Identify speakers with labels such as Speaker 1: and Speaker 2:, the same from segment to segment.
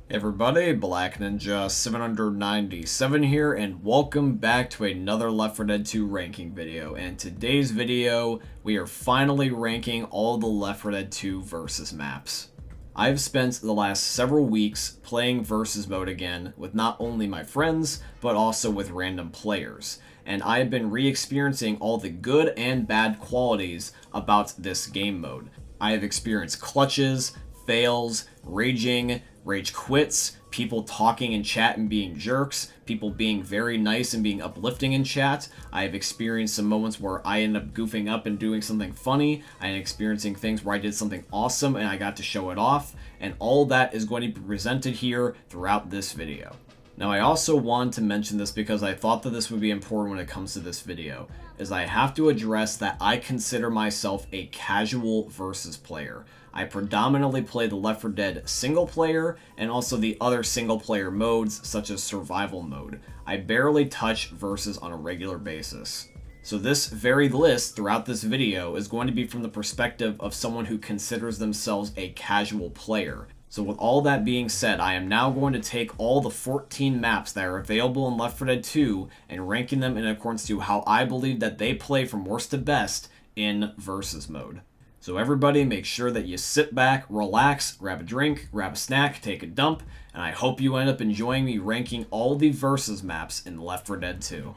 Speaker 1: Everybody, Black Ninja 797 here, and welcome back to another Left 4 Dead 2 ranking video. And today's video, we are finally ranking all the Left 4 Dead 2 versus maps. I've spent the last several weeks playing versus mode again with not only my friends, but also with random players. And I have been re-experiencing all the good and bad qualities about this game mode. I have experienced clutches, fails, raging, rage quits, people talking in chat and being jerks, people being very nice and being uplifting in chat. I have experienced some moments where I end up goofing up and doing something funny. I am experiencing things where I did something awesome and I got to show it off. And all that is going to be presented here throughout this video. Now, I also wanted to mention this because I thought that this would be important when it comes to this video, is I have to address that I consider myself a casual versus player. I predominantly play the Left 4 Dead single player and also the other single player modes such as survival mode. I barely touch versus on a regular basis. So this very list throughout this video is going to be from the perspective of someone who considers themselves a casual player. So with all that being said, I am now going to take all the 14 maps that are available in Left 4 Dead 2 and ranking them in accordance to how I believe that they play from worst to best in versus mode. So everybody make sure that you sit back, relax, grab a drink, grab a snack, take a dump, and I hope you end up enjoying me ranking all the versus maps in Left 4 Dead 2.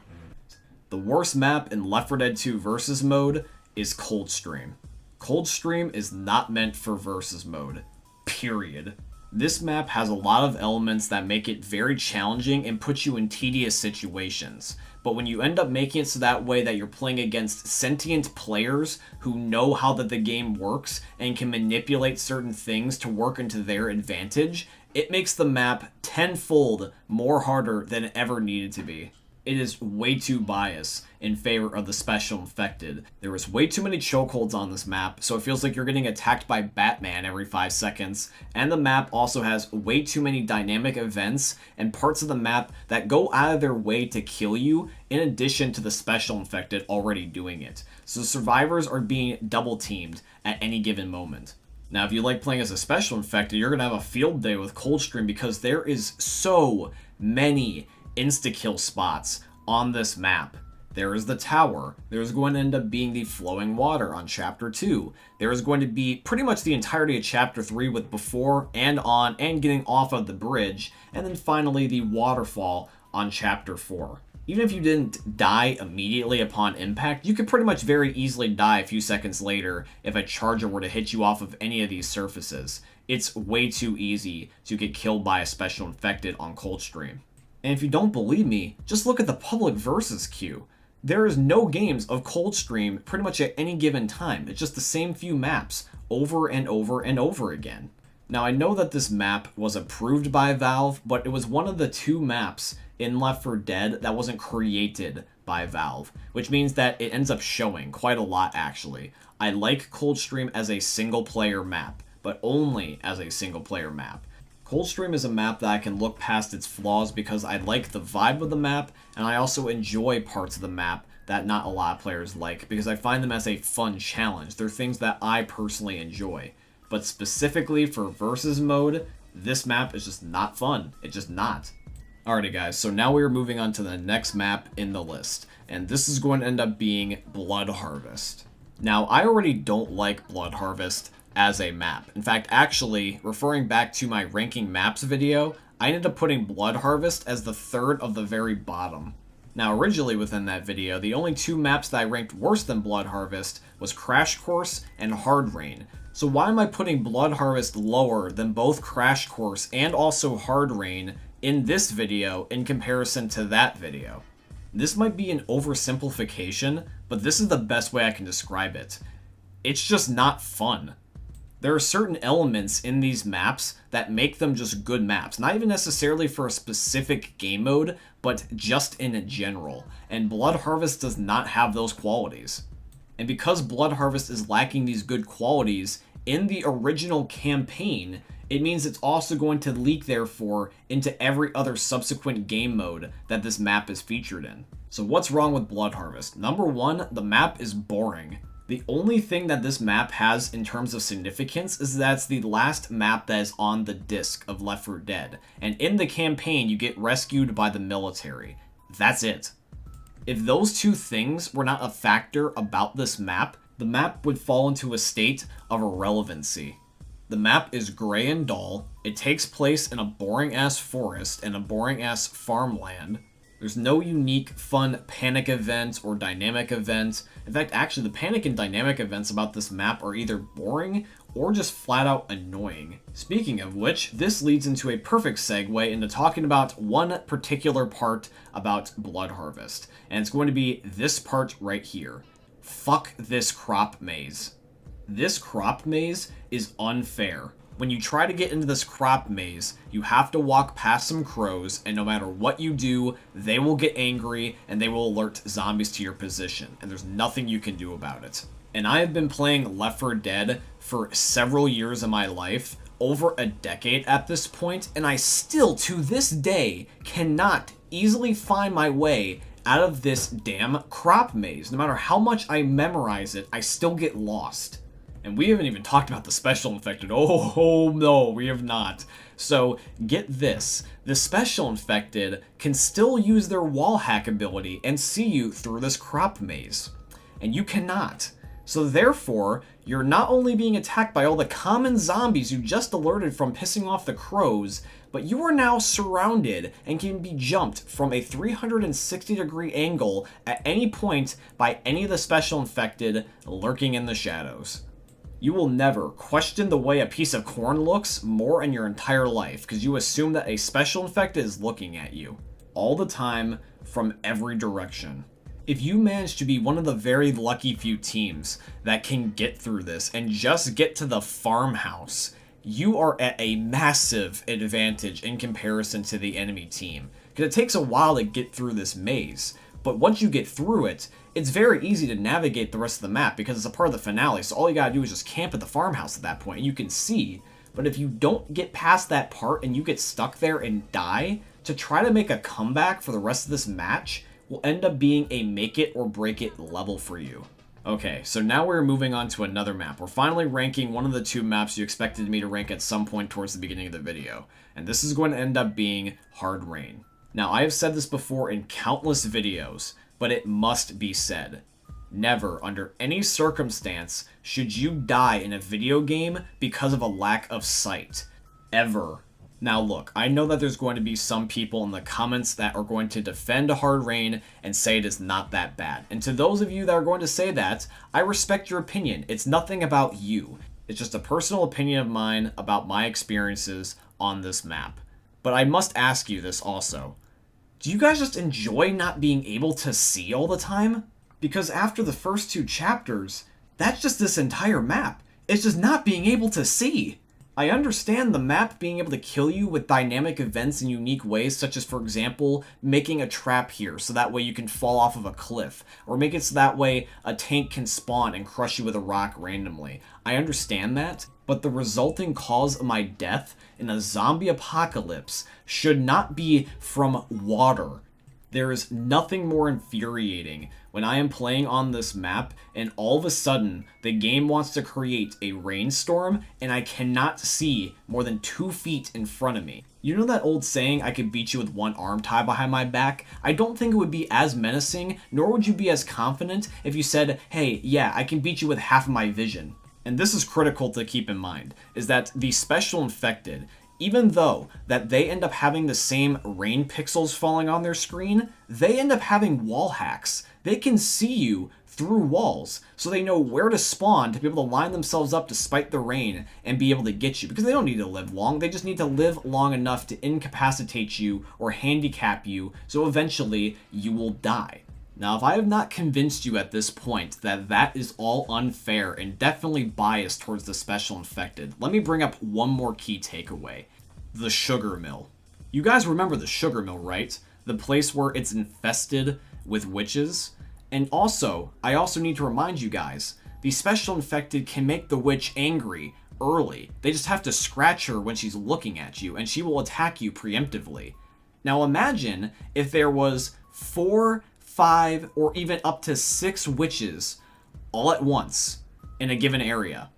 Speaker 1: The worst map in Left 4 Dead 2 versus mode is Coldstream. Coldstream is not meant for versus mode. Period. This map has a lot of elements that make it very challenging and put you in tedious situations. But when you end up making it so that way that you're playing against sentient players who know how the game works and can manipulate certain things to work into their advantage, it makes the map tenfold more harder than it ever needed to be. It is way too biased in favor of the special infected. There is way too many chokeholds on this map, so it feels like you're getting attacked by Batman every 5 seconds. And the map also has way too many dynamic events and parts of the map that go out of their way to kill you, in addition to the special infected already doing it. So survivors are being double teamed at any given moment. Now, if you like playing as a special infected, you're going to have a field day with Coldstream because there is so many insta-kill spots on this map. There is the tower. There's going to end up being the flowing water on Chapter 2. There is going to be pretty much the entirety of Chapter 3 with before and on and getting off of the bridge. And then finally the waterfall on Chapter 4. Even if you didn't die immediately upon impact, you could pretty much very easily die a few seconds later if a charger were to hit you off of any of these surfaces. It's way too easy to get killed by a special infected on Coldstream. And if you don't believe me, just look at the public versus queue. There is no games of Coldstream pretty much at any given time. It's just the same few maps over and over and over again. Now, I know that this map was approved by Valve, but it was one of the 2 maps in Left 4 Dead that wasn't created by Valve, which means that it ends up showing quite a lot, actually. I like Coldstream as a single-player map, but only as a single-player map. Coldstream is a map that I can look past its flaws because I like the vibe of the map, and I also enjoy parts of the map that not a lot of players like because I find them as a fun challenge. They're things that I personally enjoy. But specifically for versus mode, this map is just not fun. It's just not. Alrighty guys, so now we are moving on to the next map in the list, and this is going to end up being Blood Harvest. Now, I already don't like Blood Harvest as a map. In fact, actually, referring back to my ranking maps video, I ended up putting Blood Harvest as the 3rd of the very bottom. Now, originally within that video, the only 2 maps that I ranked worse than Blood Harvest was Crash Course and Hard Rain. So why am I putting Blood Harvest lower than both Crash Course and also Hard Rain in this video in comparison to that video? This might be an oversimplification, but this is the best way I can describe it. It's just not fun. There are certain elements in these maps that make them just good maps. Not even necessarily for a specific game mode, but just in general. And Blood Harvest does not have those qualities. And because Blood Harvest is lacking these good qualities in the original campaign, it means it's also going to leak, therefore, into every other subsequent game mode that this map is featured in. So what's wrong with Blood Harvest? Number 1, the map is boring. The only thing that this map has in terms of significance is that it's the last map that is on the disc of Left 4 Dead, and in the campaign you get rescued by the military. That's it. If those two things were not a factor about this map, the map would fall into a state of irrelevancy. The map is gray and dull, it takes place in a boring-ass forest and a boring-ass farmland. There's no unique, fun panic event or dynamic event. In fact, actually, the panic and dynamic events about this map are either boring or just flat out annoying. Speaking of which, this leads into a perfect segue into talking about one particular part about Blood Harvest. And it's going to be this part right here. Fuck this crop maze. This crop maze is unfair. When you try to get into this crop maze, you have to walk past some crows, and no matter what you do, they will get angry and they will alert zombies to your position, and there's nothing you can do about it. And I have been playing Left 4 Dead for several years of my life, over a decade at this point, and I still, to this day, cannot easily find my way out of this damn crop maze. No matter how much I memorize it, I still get lost. And we haven't even talked about the special infected. Oh no, we have not. So get this. The special infected can still use their wall hack ability and see you through this crop maze. And you cannot. So therefore, you're not only being attacked by all the common zombies you just alerted from pissing off the crows, but you are now surrounded and can be jumped from a 360-degree angle at any point by any of the special infected lurking in the shadows. You will never question the way a piece of corn looks more in your entire life, because you assume that a special infected is looking at you all the time from every direction. If you manage to be one of the very lucky few teams that can get through this and just get to the farmhouse, you are at a massive advantage in comparison to the enemy team, because it takes a while to get through this maze. But once you get through it, it's very easy to navigate the rest of the map because it's a part of the finale, so all you gotta do is just camp at the farmhouse at that point, and you can see. But if you don't get past that part and you get stuck there and die, to try to make a comeback for the rest of this match will end up being a make it or break it level for you. Okay, so now we're moving on to another map. We're finally ranking one of the two maps you expected me to rank at some point towards the beginning of the video, and this is going to end up being Hard Rain. Now, I have said this before in countless videos, but it must be said. Never, under any circumstance, should you die in a video game because of a lack of sight. Ever. Now look, I know that there's going to be some people in the comments that are going to defend Hard Rain and say it is not that bad. And to those of you that are going to say that, I respect your opinion. It's nothing about you. It's just a personal opinion of mine about my experiences on this map. But I must ask you this also. Do you guys just enjoy not being able to see all the time? Because after the first two chapters, that's just this entire map. It's just not being able to see. I understand the map being able to kill you with dynamic events in unique ways, such as, for example, making a trap here so that way you can fall off of a cliff, or make it so that way a tank can spawn and crush you with a rock randomly. I understand that, but the resulting cause of my death in a zombie apocalypse should not be from water. There is nothing more infuriating when I am playing on this map and all of a sudden the game wants to create a rainstorm and I cannot see more than 2 feet in front of me. You know that old saying, I could beat you with one arm tied behind my back? I don't think it would be as menacing, nor would you be as confident if you said, hey, yeah, I can beat you with half of my vision. And this is critical to keep in mind, is that the special infected, even though that they end up having the same rain pixels falling on their screen, they end up having wall hacks. They can see you through walls, so they know where to spawn to be able to line themselves up despite the rain and be able to get you, because they don't need to live long, they just need to live long enough to incapacitate you or handicap you, so eventually you will die. Now, if I have not convinced you at this point that that is all unfair and definitely biased towards the special infected, let me bring up one more key takeaway. The sugar mill. You guys remember the sugar mill, right? The place where it's infested with witches? And also, I also need to remind you guys, the special infected can make the witch angry early. They just have to scratch her when she's looking at you, and she will attack you preemptively. Now imagine if there was 4, 5, or even up to 6 witches all at once in a given area.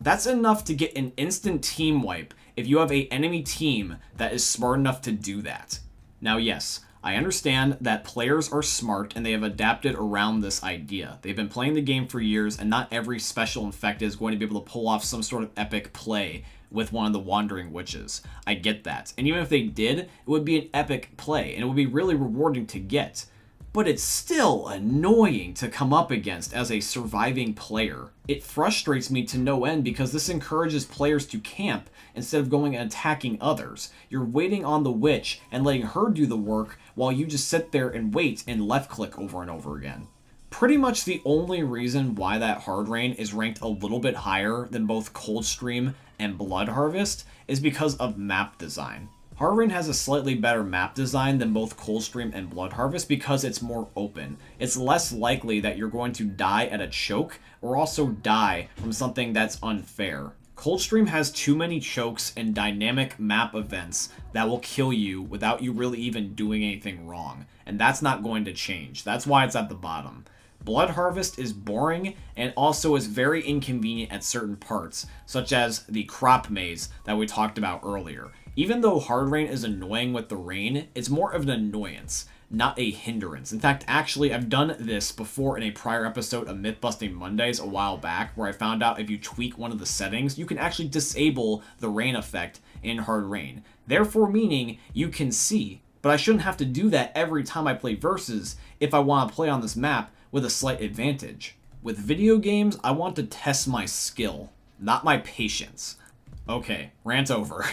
Speaker 1: That's enough to get an instant team wipe if you have an enemy team that is smart enough to do that. Now, yes, I understand that players are smart and they have adapted around this idea. They've been playing the game for years, and not every special infected is going to be able to pull off some sort of epic play with one of the Wandering Witches. I get that. And even if they did, it would be an epic play, and it would be really rewarding to get. But it's still annoying to come up against as a surviving player. It frustrates me to no end because this encourages players to camp instead of going and attacking others. You're waiting on the witch and letting her do the work while you just sit there and wait and left click over and over again. Pretty much the only reason why that Hard Rain is ranked a little bit higher than both Coldstream and Blood Harvest is because of map design. Hard Rain has a slightly better map design than both Coldstream and Blood Harvest because it's more open. It's less likely that you're going to die at a choke or also die from something that's unfair. Coldstream has too many chokes and dynamic map events that will kill you without you really even doing anything wrong, and that's not going to change. That's why it's at the bottom. Blood Harvest is boring and also is very inconvenient at certain parts, such as the crop maze that we talked about earlier. Even though Hard Rain is annoying with the rain, it's more of an annoyance, not a hindrance. In fact, actually, I've done this before in a prior episode of Myth-Busting Mondays a while back, where I found out if you tweak one of the settings, you can actually disable the rain effect in Hard Rain. Therefore meaning you can see. But I shouldn't have to do that every time I play Versus if I want to play on this map with a slight advantage. With video games, I want to test my skill, not my patience. Okay, rant over.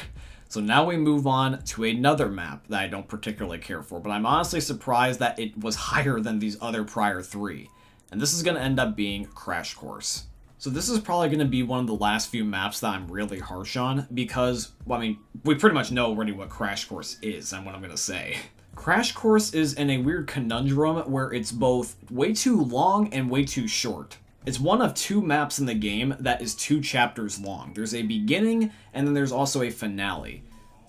Speaker 1: So now we move on to another map that I don't particularly care for, but I'm honestly surprised that it was higher than these other prior three. And this is going to end up being Crash Course. So this is probably going to be one of the last few maps that I'm really harsh on because, well, I mean, we pretty much know already what Crash Course is and what I'm going to say. Crash Course is in a weird conundrum where it's both way too long and way too short. It's one of two maps in the game that is 2 chapters long. There's a beginning, and then there's also a finale.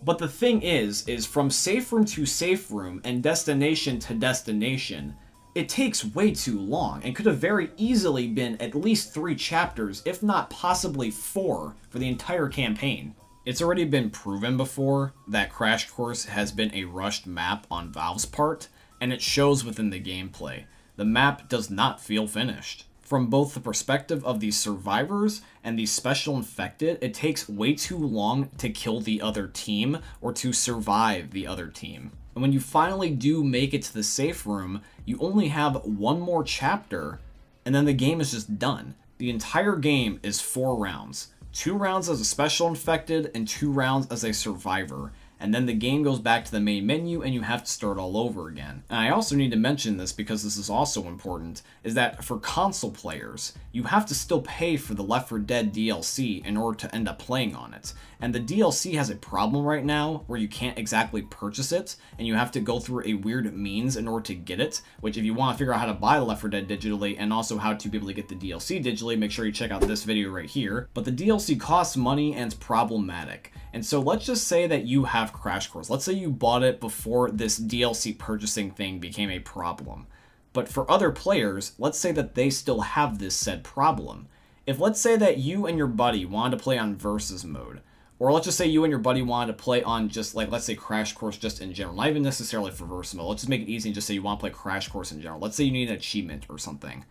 Speaker 1: But the thing is from safe room to safe room and destination to destination, it takes way too long and could have very easily been at least 3 chapters, if not possibly 4, for the entire campaign. It's already been proven before that Crash Course has been a rushed map on Valve's part, and it shows within the gameplay. The map does not feel finished. From both the perspective of the survivors and the special infected, it takes way too long to kill the other team or to survive the other team. And when you finally do make it to the safe room, you only have 1 more chapter, and then the game is just done. The entire game is 4 rounds. 2 rounds as a special infected and 2 rounds as a survivor. And then the game goes back to the main menu and you have to start all over again. And I also need to mention this because this is also important, is that for console players, you have to still pay for the Left 4 Dead DLC in order to end up playing on it. And the DLC has a problem right now where you can't exactly purchase it, and you have to go through a weird means in order to get it, which if you want to figure out how to buy the Left 4 Dead digitally and also how to be able to get the DLC digitally, make sure you check out this video right here. But the DLC costs money and it's problematic. And so let's just say that you have Crash Course. Let's say you bought it before this DLC purchasing thing became a problem. But for other players, let's say that they still have this said problem. If let's say that you and your buddy wanted to play on Versus mode, or let's just say you and your buddy wanted to play on just like, let's say Crash Course just in general, not even necessarily for Versus mode, let's just make it easy and just say you want to play Crash Course in general. Let's say you need an achievement or something.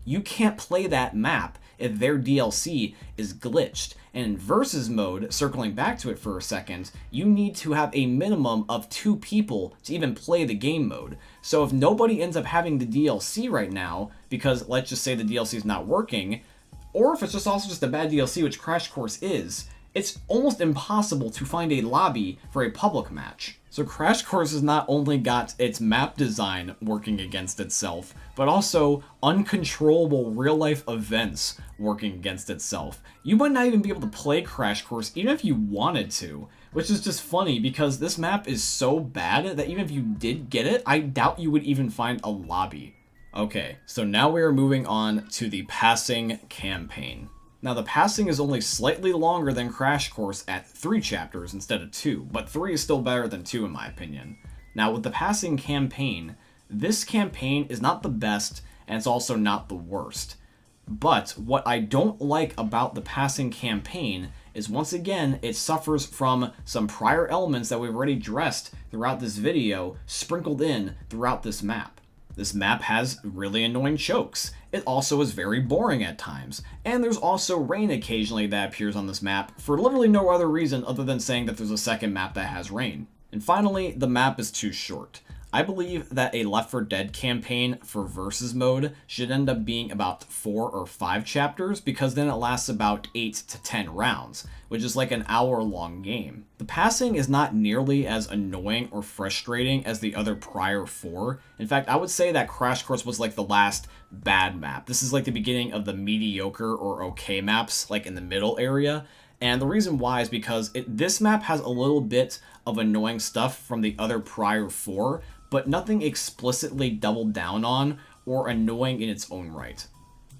Speaker 1: You can't play that map if their DLC is glitched. And in Versus mode, circling back to it for a second, you need to have a minimum of 2 people to even play the game mode. So if nobody ends up having the DLC right now, because let's just say the DLC is not working, or if it's just also just a bad DLC, which Crash Course is, it's almost impossible to find a lobby for a public match. So Crash Course has not only got its map design working against itself, but also uncontrollable real-life events working against itself. You might not even be able to play Crash Course even if you wanted to, which is just funny because this map is so bad that even if you did get it, I doubt you would even find a lobby. Okay, so now we are moving on to the passing campaign. Now, the passing is only slightly longer than Crash Course at 3 chapters instead of 2, but 3 is still better than 2 in my opinion. Now, with the passing campaign, this campaign is not the best, and it's also not the worst. But what I don't like about the passing campaign is, once again, it suffers from some prior elements that we've already addressed throughout this video, sprinkled in throughout this map. This map has really annoying chokes. It also is very boring at times. And there's also rain occasionally that appears on this map for literally no other reason other than saying that there's a second map that has rain. And finally, the map is too short. I believe that a Left 4 Dead campaign for versus mode should end up being about 4 or 5 chapters, because then it lasts about 8 to 10 rounds, which is like an hour-long game. The passing is not nearly as annoying or frustrating as the other prior 4. In fact, I would say that Crash Course was like the last bad map. This is like the beginning of the mediocre or okay maps, like in the middle area. And the reason why is because this map has a little bit of annoying stuff from the other prior 4, but nothing explicitly doubled down on or annoying in its own right.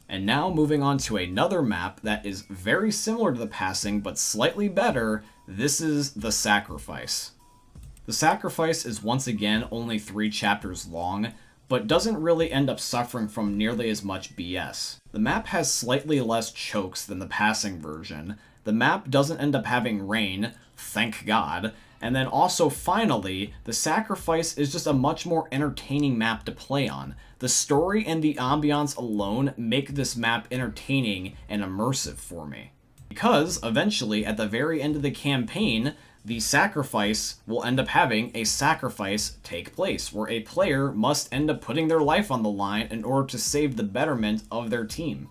Speaker 1: And now moving on to another map that is very similar to the passing but slightly better, this is the Sacrifice. The Sacrifice is once again only 3 chapters long, but doesn't really end up suffering from nearly as much BS. The map has slightly less chokes than the passing version. The map doesn't end up having rain, thank God. And then also, finally, the Sacrifice is just a much more entertaining map to play on. The story and the ambiance alone make this map entertaining and immersive for me. Because, eventually, at the very end of the campaign, the Sacrifice will end up having a sacrifice take place, where a player must end up putting their life on the line in order to save the betterment of their team.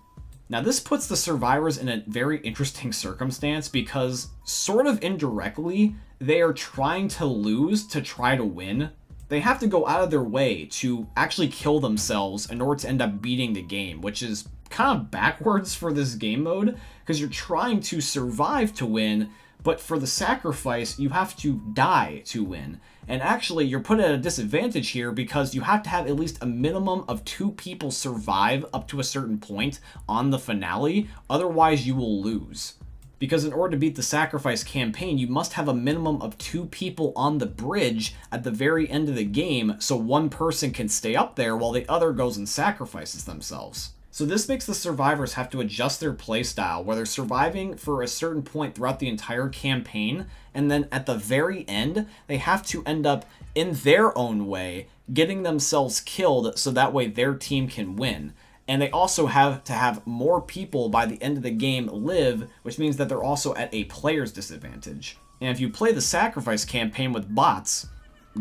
Speaker 1: Now, this puts the survivors in a very interesting circumstance because, sort of indirectly, they are trying to lose to try to win. They have to go out of their way to actually kill themselves in order to end up beating the game, which is kind of backwards for this game mode, because you're trying to survive to win, but for the Sacrifice, you have to die to win. And actually, you're put at a disadvantage here because you have to have at least a minimum of 2 people survive up to a certain point on the finale, otherwise you will lose. Because in order to beat the Sacrifice campaign, you must have a minimum of 2 people on the bridge at the very end of the game, so one person can stay up there while the other goes and sacrifices themselves. So this makes the survivors have to adjust their playstyle, where they're surviving for a certain point throughout the entire campaign, and then at the very end, they have to end up, in their own way, getting themselves killed so that way their team can win. And they also have to have more people by the end of the game live, which means that they're also at a player's disadvantage. And if you play the Sacrifice campaign with bots,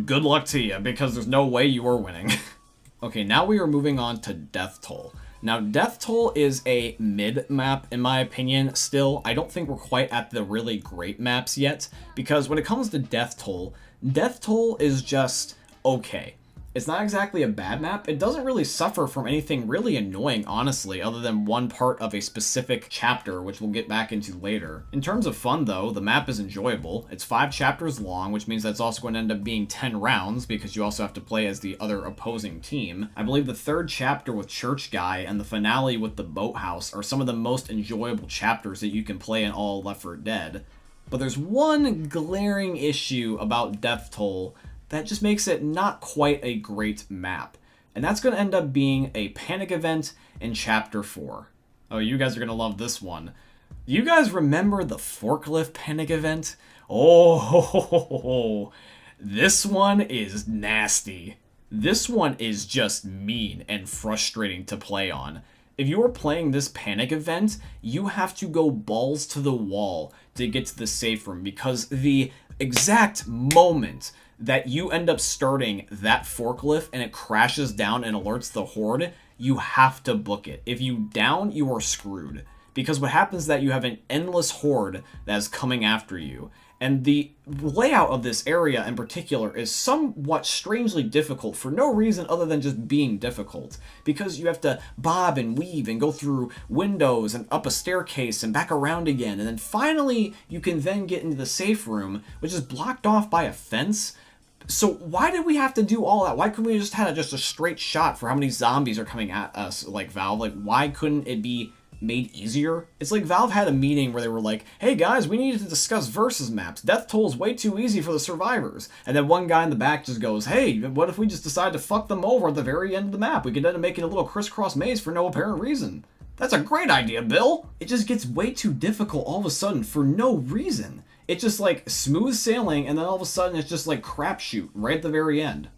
Speaker 1: good luck to you, because there's no way you are winning. Okay, now we are moving on to Death Toll. Now, Death Toll is a mid map, in my opinion, still. I don't think we're quite at the really great maps yet, because when it comes to Death Toll is just okay. It's not exactly a bad map. It doesn't really suffer from anything really annoying, honestly, other than one part of a specific chapter, which we'll get back into later. In terms of fun, though, the map is enjoyable. It's 5 chapters long, which means that's also going to end up being 10 rounds, because you also have to play as the other opposing team. I believe the 3rd chapter with Church Guy and the finale with the Boathouse are some of the most enjoyable chapters that you can play in all Left 4 Dead. But there's one glaring issue about Death Toll that just makes it not quite a great map. And that's going to end up being a panic event in Chapter 4. Oh, you guys are going to love this one. You guys remember the forklift panic event? Oh, this one is nasty. This one is just mean and frustrating to play on. If you are playing this panic event, you have to go balls to the wall to get to the safe room, because the exact moment that you end up starting that forklift and it crashes down and alerts the horde, you have to book it. If you down, you are screwed. Because what happens is that you have an endless horde that is coming after you. And the layout of this area in particular is somewhat strangely difficult for no reason other than just being difficult. Because you have to bob and weave and go through windows and up a staircase and back around again. And then finally you can then get into the safe room, which is blocked off by a fence. So why did we have to do all that? Why couldn't we just had just a straight shot for how many zombies are coming at us, like Valve? Like, why couldn't it be made easier? It's like Valve had a meeting where they were like, hey guys, we need to discuss versus maps. Death Toll is way too easy for the survivors. And then one guy in the back just goes, hey, what if we just decide to fuck them over at the very end of the map? We could end up making a little crisscross maze for no apparent reason. That's a great idea, Bill! It just gets way too difficult all of a sudden for no reason. It's just like smooth sailing, and then all of a sudden it's just like crapshoot right at the very end.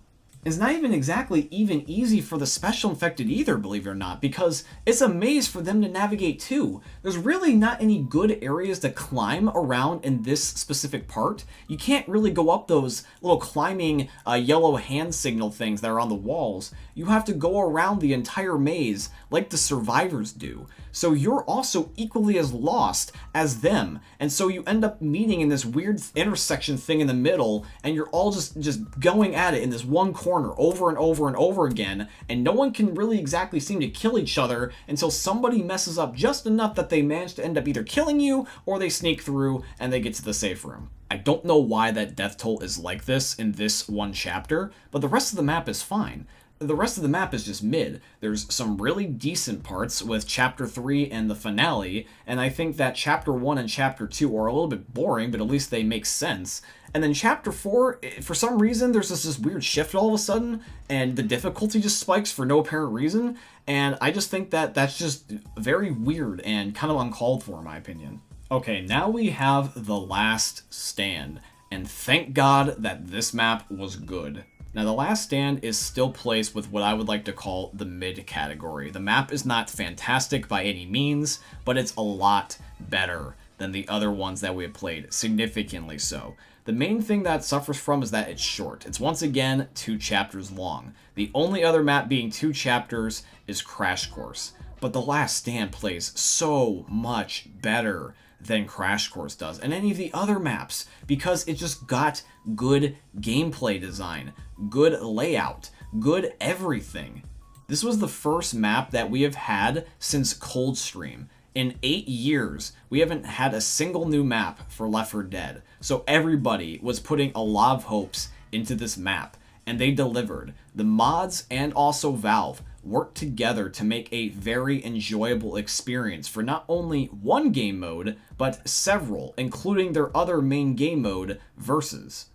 Speaker 1: It's not even exactly even easy for the special infected either, believe it or not, because it's a maze for them to navigate too. There's really not any good areas to climb around in this specific part. You can't really go up those little climbing yellow hand signal things that are on the walls. You have to go around the entire maze like the survivors do. So you're also equally as lost as them. And so you end up meeting in this weird intersection thing in the middle, and you're all just going at it in this one corner over and over and over again, and no one can really exactly seem to kill each other until somebody messes up just enough that they manage to end up either killing you or they sneak through and they get to the safe room. I don't know why that death toll is like this in this one chapter, but the rest of the map is fine. The rest of the map is just mid. There's some really decent parts with Chapter 3 and the finale, and I think that Chapter 1 and Chapter 2 are a little bit boring, but at least they make sense. And then Chapter 4, for some reason, there's this weird shift all of a sudden, and the difficulty just spikes for no apparent reason, and I just think that that's just very weird and kind of uncalled for, in my opinion. Okay, now we have The Last Stand, and thank God that this map was good. Now, The Last Stand is still placed with what I would like to call the mid category. The map is not fantastic by any means, but it's a lot better than the other ones that we have played, significantly so. The main thing that it suffers from is that it's short. It's once again 2 chapters long. The only other map being 2 chapters is Crash Course, but The Last Stand plays so much better than Crash Course does, and any of the other maps, because it just got good gameplay design, good layout, good everything. This was the first map that we have had since Coldstream. In 8 years, we haven't had a single new map for Left 4 Dead, so everybody was putting a lot of hopes into this map, and they delivered. The mods and also Valve worked together to make a very enjoyable experience for not only one game mode, but several, including their other main game mode, Versus.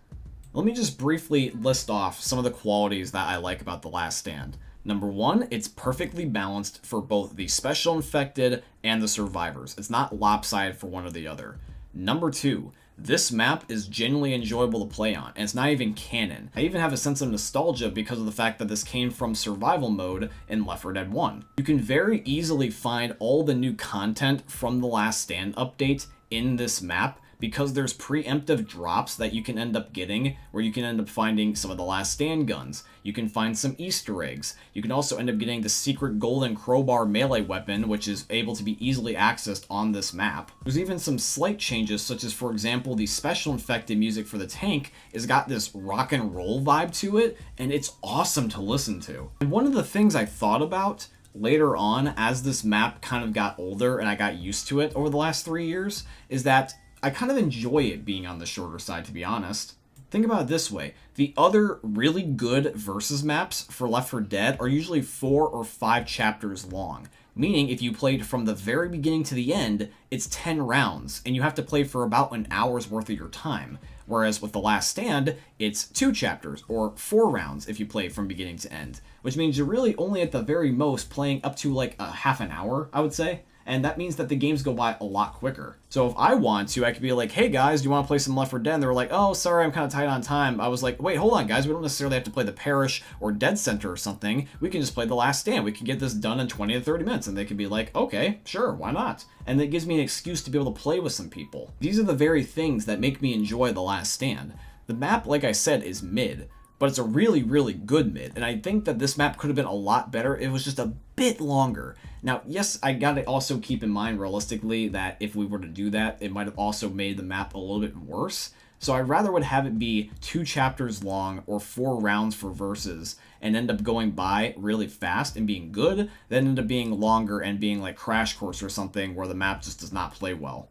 Speaker 1: Let me just briefly list off some of the qualities that I like about The Last Stand. Number 1, it's perfectly balanced for both the special infected and the survivors. It's not lopsided for one or the other. Number 2, this map is genuinely enjoyable to play on, and it's not even canon. I even have a sense of nostalgia because of the fact that this came from survival mode in Left 4 Dead 1. You can very easily find all the new content from the Last Stand update in this map, because there's preemptive drops that you can end up getting, where you can end up finding some of the Last Stand guns. You can find some Easter eggs. You can also end up getting the secret golden crowbar melee weapon, which is able to be easily accessed on this map. There's even some slight changes, such as, for example, the special infected music for the tank has got this rock and roll vibe to it, and it's awesome to listen to. And one of the things I thought about later on, as this map kind of got older and I got used to it over the last 3 years, is that I kind of enjoy it being on the shorter side, to be honest. Think about it this way. The other really good Versus maps for Left 4 Dead are usually 4 or 5 chapters long. Meaning, if you played from the very beginning to the end, it's 10 rounds, and you have to play for about an hour's worth of your time. Whereas with The Last Stand, it's 2 chapters, or 4 rounds if you play from beginning to end. Which means you're really only at the very most playing up to like a half an hour, I would say. And that means that the games go by a lot quicker. So if I want to, I could be like, hey guys, do you want to play some Left 4 Dead? And they were like, oh, sorry, I'm kind of tight on time. I was like, wait, hold on, guys. We don't necessarily have to play the Parish or Dead Center or something. We can just play The Last Stand. We can get this done in 20 to 30 minutes. And they could be like, okay, sure, why not? And it gives me an excuse to be able to play with some people. These are the very things that make me enjoy The Last Stand. The map, like I said, is mid, but it's a really, really good mid. And I think that this map could have been a lot better. It was just a bit longer. Now, yes, I gotta also keep in mind realistically that if we were to do that, it might have also made the map a little bit worse. So I rather would have it be 2 chapters long or 4 rounds for Versus and end up going by really fast and being good, than end up being longer and being like Crash Course or something where the map just does not play well.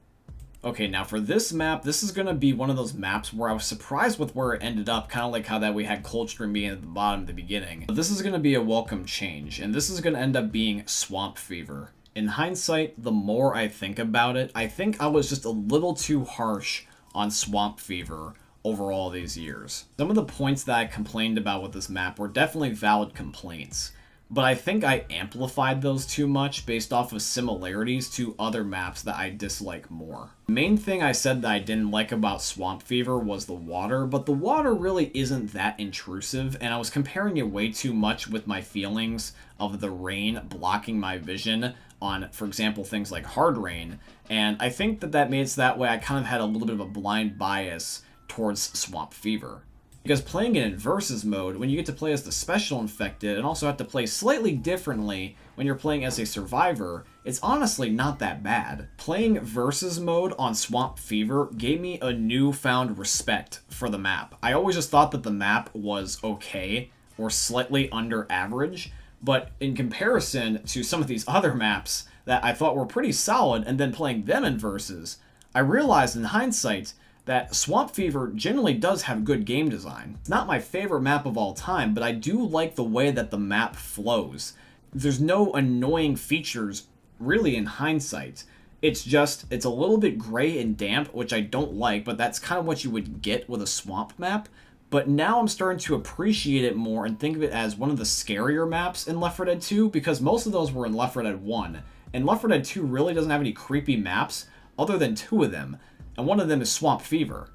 Speaker 1: Okay, now for this map, this is going to be one of those maps where I was surprised with where it ended up, kind of like how that we had Coldstream being at the bottom at the beginning. But this is going to be a welcome change, and this is going to end up being Swamp Fever. In hindsight, the more I think about it, I think I was just a little too harsh on Swamp Fever over all these years. Some of the points that I complained about with this map were definitely valid complaints, but I think I amplified those too much based off of similarities to other maps that I dislike more. The main thing I said that I didn't like about Swamp Fever was the water, but the water really isn't that intrusive, and I was comparing it way too much with my feelings of the rain blocking my vision on, for example, things like Hard Rain, and I think that that made it so that way I kind of had a little bit of a blind bias towards Swamp Fever. Because playing it in Versus mode, when you get to play as the Special Infected and also have to play slightly differently when you're playing as a Survivor, it's honestly not that bad. Playing Versus mode on Swamp Fever gave me a newfound respect for the map. I always just thought that the map was okay or slightly under average, but in comparison to some of these other maps that I thought were pretty solid and then playing them in Versus, I realized in hindsight that Swamp Fever generally does have good game design. It's not my favorite map of all time, but I do like the way that the map flows. There's no annoying features really in hindsight. It's a little bit gray and damp, which I don't like, but that's kind of what you would get with a swamp map. But now I'm starting to appreciate it more and think of it as one of the scarier maps in Left 4 Dead 2, because most of those were in Left 4 Dead 1. And Left 4 Dead 2 really doesn't have any creepy maps other than 2 of them. And one of them is Swamp Fever.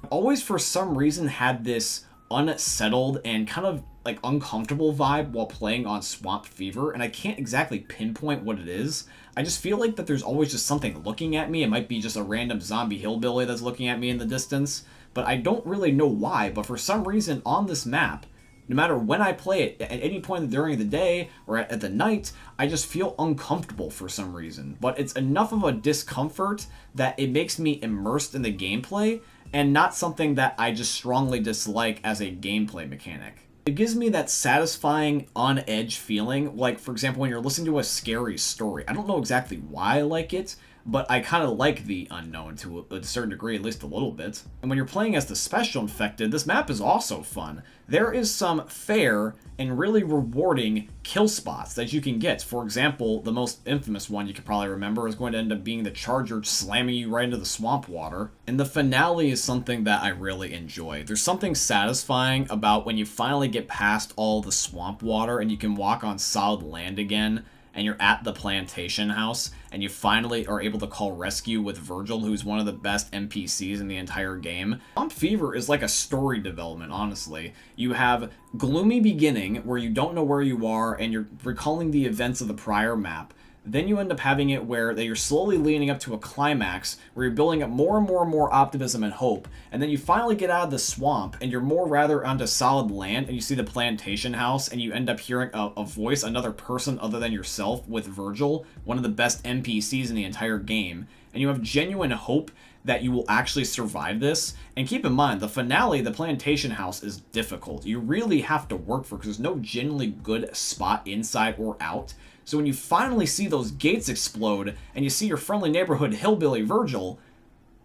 Speaker 1: I've always, for some reason, had this unsettled and kind of like uncomfortable vibe while playing on Swamp Fever, and I can't exactly pinpoint what it is. I just feel like that there's always just something looking at me. It might be just a random zombie hillbilly that's looking at me in the distance, but I don't really know why. But for some reason on this map, no matter when I play it, at any point during the day or at the night, I just feel uncomfortable for some reason. But it's enough of a discomfort that it makes me immersed in the gameplay and not something that I just strongly dislike as a gameplay mechanic. It gives me that satisfying on-edge feeling, like, for example, when you're listening to a scary story. I don't know exactly why I like it, but I kind of like the unknown to a certain degree, at least a little bit. And when you're playing as the Special Infected, this map is also fun. There is some fair and really rewarding kill spots that you can get. For example, the most infamous one you could probably remember is going to end up being the Charger slamming you right into the swamp water. And the finale is something that I really enjoy. There's something satisfying about when you finally get past all the swamp water and you can walk on solid land again, and you're at the plantation house, and you finally are able to call rescue with Virgil, who's one of the best NPCs in the entire game. Swamp Fever is like a story development, honestly. You have gloomy beginning, where you don't know where you are, and you're recalling the events of the prior map. Then you end up having it where that you're slowly leading up to a climax where you're building up more and more and more optimism and hope, and then you finally get out of the swamp and you're more rather onto solid land, and you see the plantation house and you end up hearing a voice, another person other than yourself, with Virgil, one of the best NPCs in the entire game, and you have genuine hope that you will actually survive this. And keep in mind, the finale, the plantation house, is difficult. You really have to work for it because there's no genuinely good spot inside or out. So when you finally see those gates explode and you see your friendly neighborhood hillbilly Virgil,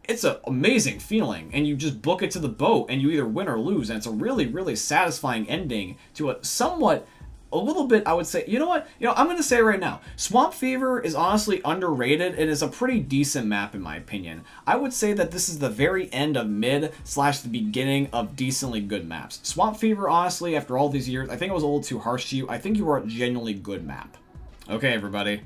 Speaker 1: it's an amazing feeling, and you just book it to the boat and you either win or lose, and it's a really, really satisfying ending to a little bit, I would say. You know what? I'm going to say it right now. Swamp Fever is honestly underrated and is a pretty decent map in my opinion. I would say that this is the very end of mid / the beginning of decently good maps. Swamp Fever, honestly, after all these years, I think it was a little too harsh to you. I think you are a genuinely good map. Okay, everybody,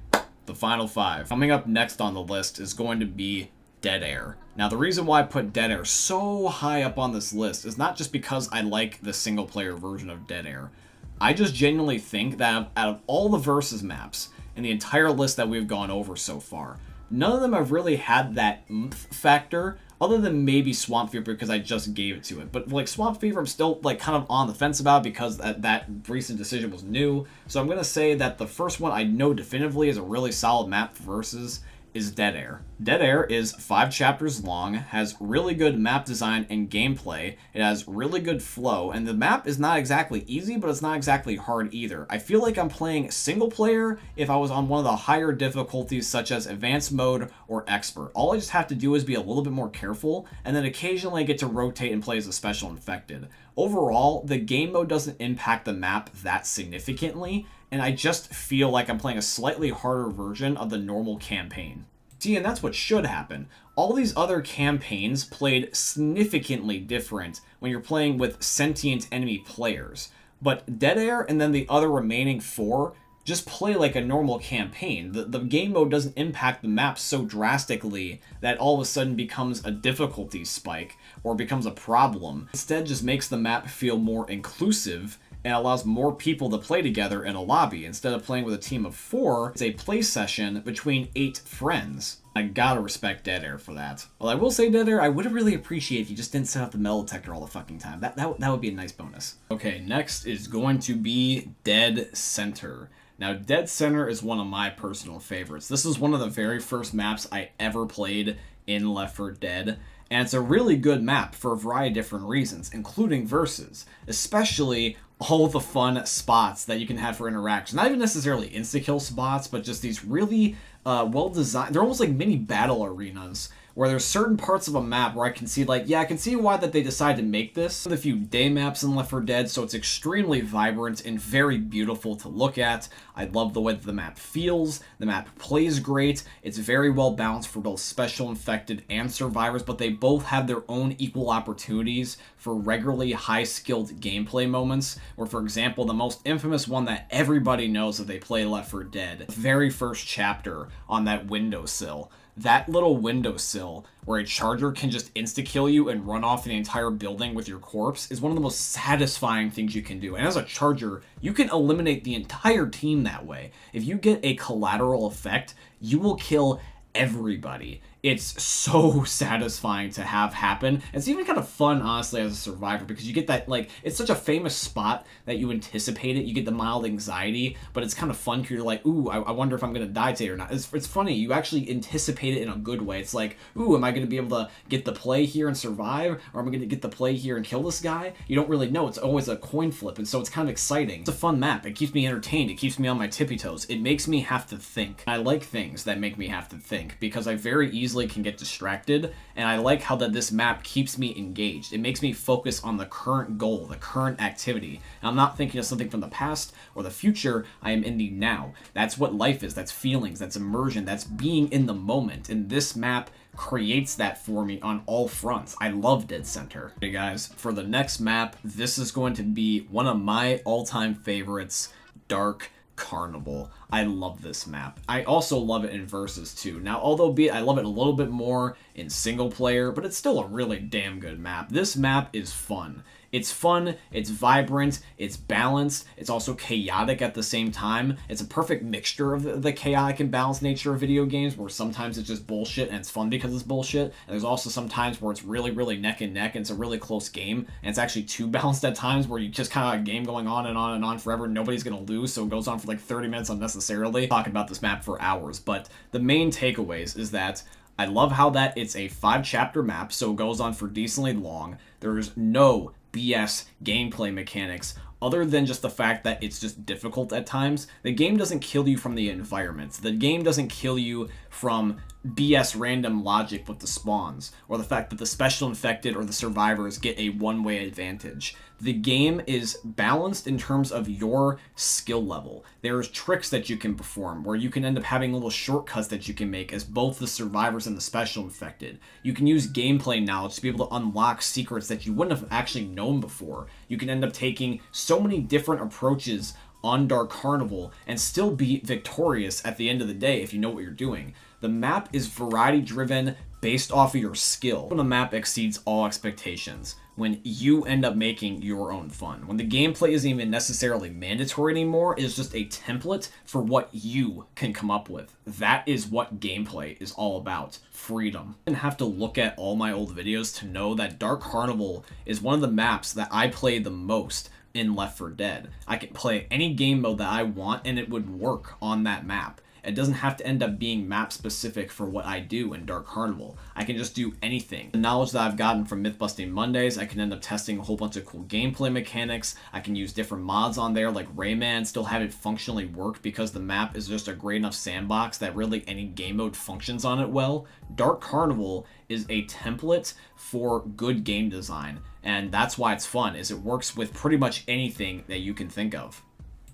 Speaker 1: the final 5. Coming up next on the list is going to be Dead Air. Now, the reason why I put Dead Air so high up on this list is not just because I like the single-player version of Dead Air. I just genuinely think that out of all the Versus maps in the entire list that we've gone over so far, none of them have really had that oomph factor, other than maybe Swamp Fever because I just gave it to it. But like Swamp Fever, I'm still like kind of on the fence about because that recent decision was new. So I'm going to say that the first one I know definitively is a really solid map for Versus is Dead Air. Dead Air is 5 chapters long, has really good map design and gameplay, it has really good flow, and the map is not exactly easy, but it's not exactly hard either. I feel like I'm playing single player if I was on one of the higher difficulties such as advanced mode or expert. All I just have to do is be a little bit more careful, and then occasionally I get to rotate and play as a Special Infected. Overall, the game mode doesn't impact the map that significantly, and I just feel like I'm playing a slightly harder version of the normal campaign. See, and that's what should happen. All these other campaigns played significantly different when you're playing with sentient enemy players. But Dead Air and then the other remaining 4 just play like a normal campaign. The game mode doesn't impact the map so drastically that all of a sudden becomes a difficulty spike or becomes a problem. Instead, just makes the map feel more inclusive and allows more people to play together in a lobby. Instead of playing with a team of 4, it's a play session between 8 friends. I gotta respect Dead Air for that. Well, I will say, Dead Air, I would really appreciate if you just didn't set up the metal detector all the fucking time. That would be a nice bonus. Okay, next is going to be Dead Center. Now, Dead Center is one of my personal favorites. This is one of the very first maps I ever played in Left 4 Dead, and it's a really good map for a variety of different reasons, including versus, especially all the fun spots that you can have for interaction. Not even necessarily insta-kill spots, but just these really well-designed, they're almost like mini battle arenas, where there's certain parts of a map where I can see, like, yeah, I can see why that they decided to make this. One of the few day maps in Left 4 Dead, so it's extremely vibrant and very beautiful to look at. I love the way that the map feels. The map plays great. It's very well balanced for both special infected and survivors, but they both have their own equal opportunities for regularly high-skilled gameplay moments, where, for example, the most infamous one that everybody knows if they play Left 4 Dead, the very first chapter on that windowsill. That little windowsill where a charger can just insta-kill you and run off the entire building with your corpse is one of the most satisfying things you can do. And as a charger, you can eliminate the entire team that way. If you get a collateral effect, you will kill everybody. It's so satisfying to have happen. It's even kind of fun, honestly, as a survivor, because you get that, like, it's such a famous spot that you anticipate it. You get the mild anxiety, but it's kind of fun because you're like, ooh, I wonder if I'm going to die today or not. It's funny. You actually anticipate it in a good way. It's like, ooh, am I going to be able to get the play here and survive? Or am I going to get the play here and kill this guy? You don't really know. It's always a coin flip, and so it's kind of exciting. It's a fun map. It keeps me entertained. It keeps me on my tippy toes. It makes me have to think. I like things that make me have to think because I very easily can get distracted, and I like how that this map keeps me engaged. It makes me focus on the current goal, the current activity. And I'm not thinking of something from the past or the future. I am in the now. That's what life is. That's feelings. That's immersion. That's being in the moment. And this map creates that for me on all fronts. I love Dead Center. Okay, guys, for the next map, this is going to be one of my all-time favorites, Dark Carnival. I love this map. I also love it in versus too. Now, although I love it a little bit more in single player, but it's still a really damn good map. This map is fun. It's fun, it's vibrant, it's balanced, it's also chaotic at the same time. It's a perfect mixture of the chaotic and balanced nature of video games, where sometimes it's just bullshit and it's fun because it's bullshit, and there's also some times where it's really, really neck and neck and it's a really close game, and it's actually too balanced at times where you just kind of have a game going on and on and on forever, and nobody's gonna lose, so it goes on for like 30 minutes unnecessarily. Talking about this map for hours, but the main takeaways is that I love how that it's a 5-chapter map, so it goes on for decently long. There's no BS gameplay mechanics other than just the fact that it's just difficult at times. The game doesn't kill you from the environments. The game doesn't kill you from BS random logic with the spawns, or the fact that the special infected or the survivors get a one-way advantage. The game is balanced in terms of your skill level. There's tricks that you can perform where you can end up having little shortcuts that you can make as both the survivors and the special infected. You can use gameplay knowledge to be able to unlock secrets that you wouldn't have actually known before. You can end up taking so many different approaches on Dark Carnival and still be victorious at the end of the day if you know what you're doing. The map is variety driven based off of your skill. When the map exceeds all expectations, when you end up making your own fun. When the gameplay isn't even necessarily mandatory anymore, it's just a template for what you can come up with. That is what gameplay is all about. Freedom. I didn't have to look at all my old videos to know that Dark Carnival is one of the maps that I play the most in Left 4 Dead. I can play any game mode that I want and it would work on that map. It doesn't have to end up being map specific for what I do in Dark Carnival. I can just do anything. The knowledge that I've gotten from Mythbusting Mondays, I can end up testing a whole bunch of cool gameplay mechanics. I can use different mods on there like Rayman, still have it functionally work because the map is just a great enough sandbox that really any game mode functions on it well. Dark Carnival is a template for good game design, and that's why it's fun, is it works with pretty much anything that you can think of.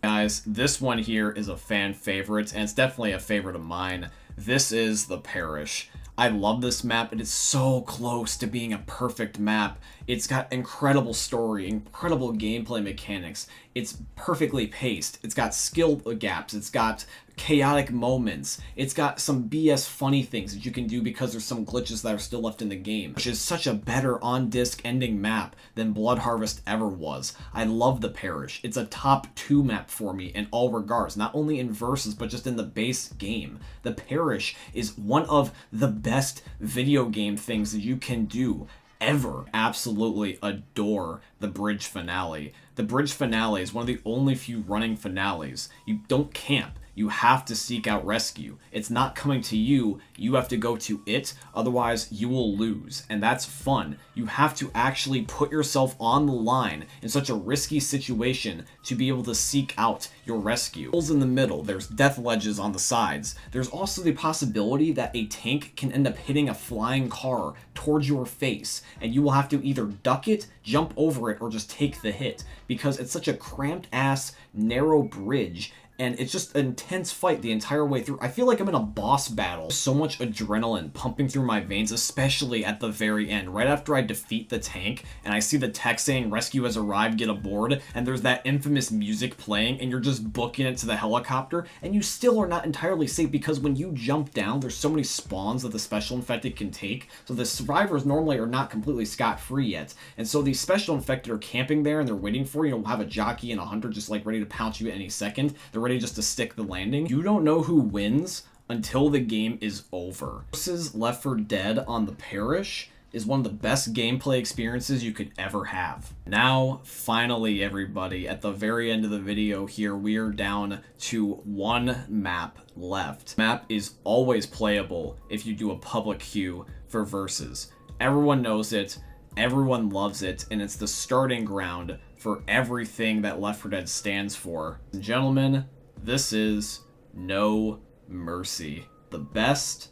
Speaker 1: Guys, this one here is a fan favorite, and it's definitely a favorite of mine. This is the Parish. I love this map. It is so close to being a perfect map It's got incredible story, incredible gameplay mechanics. It's perfectly paced. It's got skill gaps. It's got chaotic moments. It's got some BS funny things that you can do because there's some glitches that are still left in the game, which is such a better on-disc ending map than Blood Harvest ever was. I love the Parish. It's a top 2 map for me in all regards, not only in versus, but just in the base game. The Parish is one of the best video game things that you can do ever. Absolutely adore the bridge finale. The bridge finale is one of the only few running finales. You don't camp. You have to seek out rescue. It's not coming to you, you have to go to it, otherwise you will lose. And that's fun. You have to actually put yourself on the line in such a risky situation to be able to seek out your rescue. Holes in the middle, there's death ledges on the sides. There's also the possibility that a tank can end up hitting a flying car towards your face, and you will have to either duck it, jump over it, or just take the hit, because it's such a cramped ass, narrow bridge, and it's just an intense fight the entire way through. I feel like I'm in a boss battle. So much adrenaline pumping through my veins, especially at the very end, right after I defeat the tank, and I see the text saying, "Rescue has arrived, get aboard," and there's that infamous music playing, and you're just booking it to the helicopter, and you still are not entirely safe, because when you jump down, there's so many spawns that the special infected can take, so the survivors normally are not completely scot-free yet, and so these special infected are camping there, and they're waiting for you. You'll have a jockey and a hunter just like ready to pounce you at any second. They're ready just to stick the landing. You don't know who wins until the game is over. Versus Left 4 Dead on the Parish is one of the best gameplay experiences you could ever have. Now, finally, everybody, at the very end of the video here, we are down to one map left. Map is always playable if you do a public queue for versus. Everyone knows it, everyone loves it, and it's the starting ground for everything that Left 4 Dead stands for. Gentlemen, this is No Mercy, the best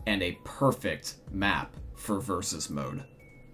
Speaker 1: and a perfect map for versus mode.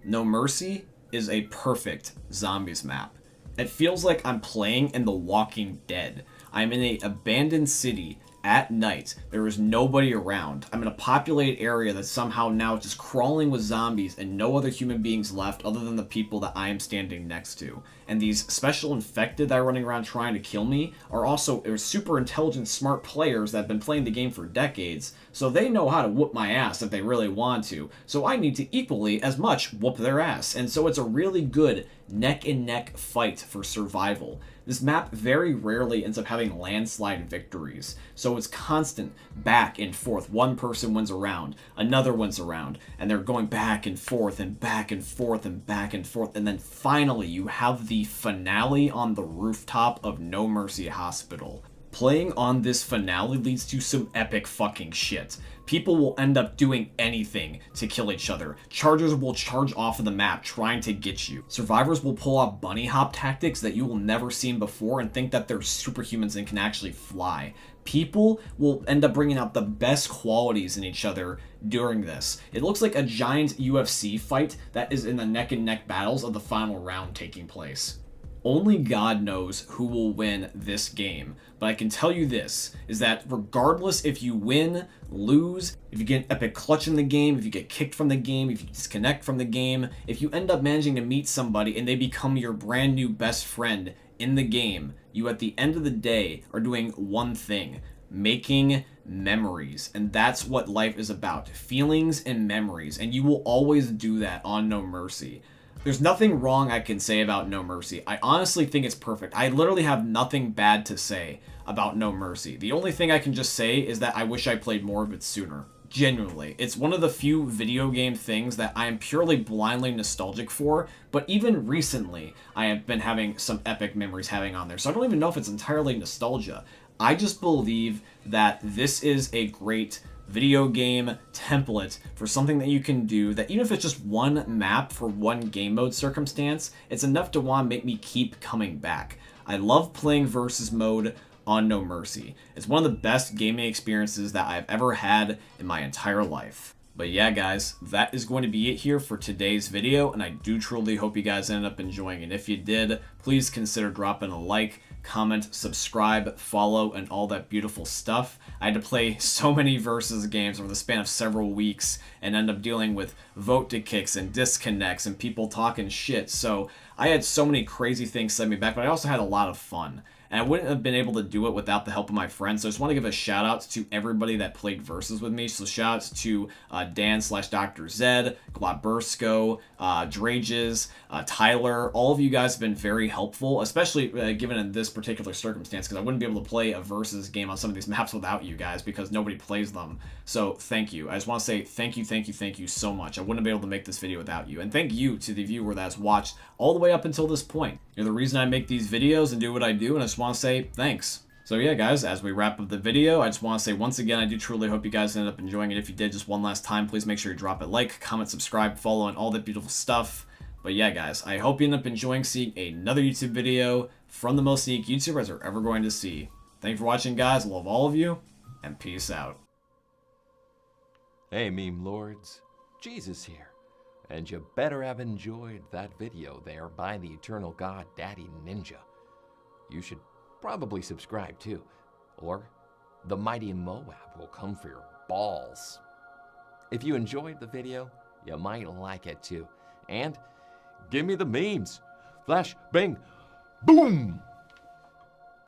Speaker 1: No Mercy is a perfect zombies map. It feels like I'm playing in The Walking Dead. I'm in an abandoned city at night. There is nobody around. I'm in a populated area that's somehow now just crawling with zombies and no other human beings left other than the people that I am standing next to. And these special infected that are running around trying to kill me are also super intelligent, smart players that have been playing the game for decades, so they know how to whoop my ass if they really want to. So I need to equally as much whoop their ass. And so it's a really good neck-and-neck fight for survival. This map very rarely ends up having landslide victories, so it's constant back and forth. One person wins a round, another wins a round, and they're going back and forth and back and forth and back and forth, and then finally you have the finale on the rooftop of No Mercy Hospital. Playing on this finale leads to some epic fucking shit. People will end up doing anything to kill each other. Chargers will charge off of the map trying to get you. Survivors will pull off bunny hop tactics that you will never seen before and think that they're superhumans and can actually fly. People will end up bringing out the best qualities in each other during this. It looks like a giant UFC fight that is in the neck-and-neck battles of the final round taking place. Only God knows who will win this game, but I can tell you this, is that regardless if you win, lose, if you get an epic clutch in the game, if you get kicked from the game, if you disconnect from the game, if you end up managing to meet somebody and they become your brand new best friend in the game, you at the end of the day are doing one thing: making memories. And that's what life is about, feelings and memories, and you will always do that on No Mercy. There's nothing wrong I can say about No Mercy. I honestly think it's perfect. I literally have nothing bad to say about No Mercy. The only thing I can just say is that I wish I played more of it sooner. Genuinely. It's one of the few video game things that I am purely blindly nostalgic for, but even recently I have been having some epic memories having on there. So I don't even know if it's entirely nostalgia. I just believe that this is a great video game template for something that you can do, that even if it's just one map for one game mode circumstance, it's enough to want to make me keep coming back. I love playing versus mode on No Mercy. It's one of the best gaming experiences that I've ever had in my entire life. But yeah, guys, that is going to be it here for today's video, and I do truly hope you guys ended up enjoying it. If you did, please consider dropping a like, comment, subscribe, follow, and all that beautiful stuff. I had to play so many versus games over the span of several weeks and end up dealing with vote to kicks and disconnects and people talking shit. So I had so many crazy things set me back, but I also had a lot of fun. And I wouldn't have been able to do it without the help of my friends. So I just want to give a shout out to everybody that played versus with me. So shout outs to Dan/Dr. Zed, Glabursko, Drages, Tyler. All of you guys have been very helpful, especially given in this particular circumstance, because I wouldn't be able to play a versus game on some of these maps without you guys because nobody plays them. So thank you. I just want to say thank you so much. I wouldn't be able to make this video without you. And thank you to the viewer that has watched all the way up until this point. You're the reason I make these videos and do what I do, and I just want to say thanks. So yeah, guys, as we wrap up the video, I just want to say once again, I do truly hope you guys ended up enjoying it. If you did, just one last time, please make sure you drop a like, comment, subscribe, follow, and all that beautiful stuff. But yeah, guys, I hope you end up enjoying seeing another YouTube video from the most unique YouTubers you're ever going to see. Thank you for watching, guys. I love all of you, and peace out.
Speaker 2: Hey, meme lords, Jesus here. And you better have enjoyed that video there by the eternal god Daddy Ninja. You should probably subscribe too, or the mighty Moab will come for your balls. If you enjoyed the video, you might like it too. And give me the memes. Flash, bang, boom!